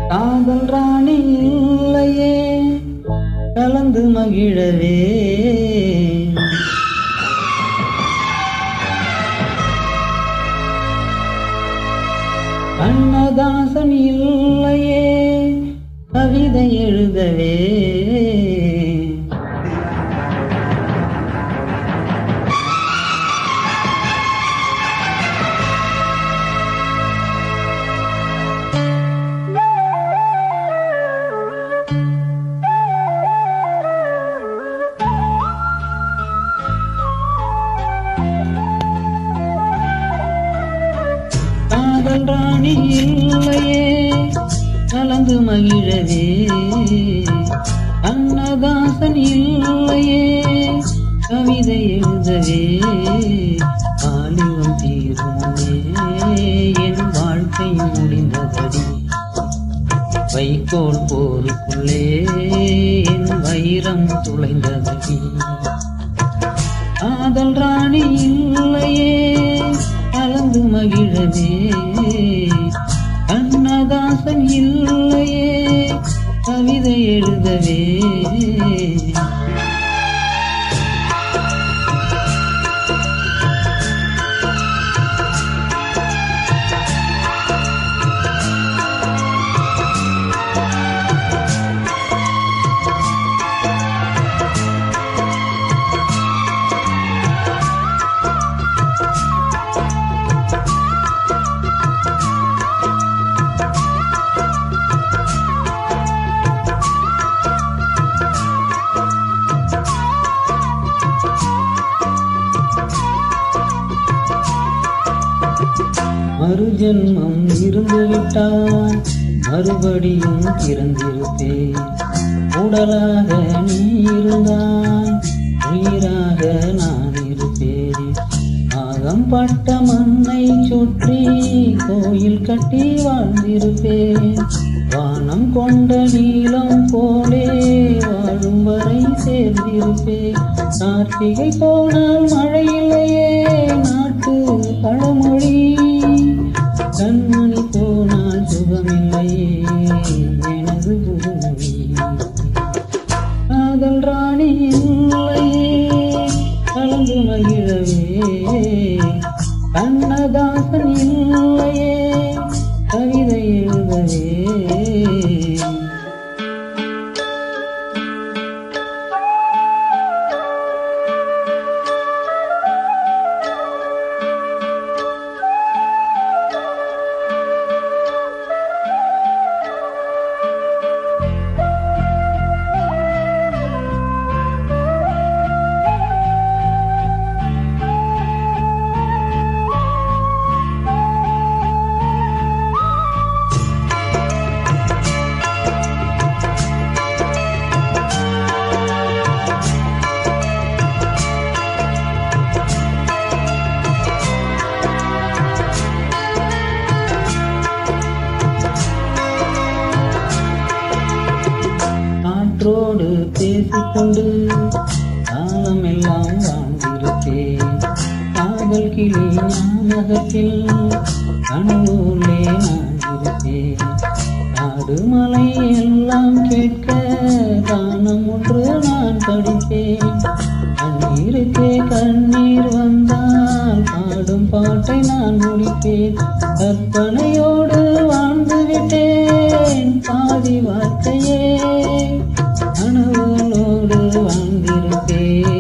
காதல் ராணி இல்லையே கலந்து மகிழவே கண்ணதாசன் இல்லையே கவிதை எழுதவே காதல் ராணி இல்லையே கலந்து மகிழவே கண்ணதாசன் இல்லையே கவிதை எழுதவே வாலிபம் தீருமே என் வாழ்க்கை முடிந்ததடி வைக்கோல் போருக்குள்ளே என் வைரம் துளைந்ததடி காதல் ராணி இல்லையே கலந்து மகிழவே கண்ணதாசன் இல்லையே கவிதை எழுதவே மறுஜென்மம் இருந்துவிட்டால் மறுபடியும் பிறந்திருப்பேன் உடலாக நீ இருந்தால் உயிராக நான் இருப்பேன் ஆகம் பட்ட மண்ணை சுற்றி கோயில் கட்டி வாழ்ந்திருப்பேன் வானம் கொண்ட நீளம் போலே வாழும் வரை சேர்ந்திருப்பேன் கார்த்திகை போனால் மழையிலேயே நாட்டு பழமொழி கண்மணி போனால் சுகமில்லையே எனது புதுமொழி காதல் ராணி இல்லையே கலந்து மகிழவே கண்ணதாசன் இல்லையே கவிதை எழுதவே காற்றோடு பேசிக்கொண்டு காலமெல்லாம் வாழ்ந்திருப்பேன் காதல் கிளி ஞாபகத்தில் கனவுள்ளே நான் இருப்பேன் காடு மலை எல்லாம் கேட்க கானம் ஒன்று நான் படிப்பேன் கண்ணீருக்கே கண்ணீர் வந்தால் பாடும் பாட்டை நான் முடிப்பேன் கற்பனையோடு வாழ்ந்து விட்டேன் பாதி வார்த்தையே கனவுகளோடு வாழ்ந்திருப்பேன்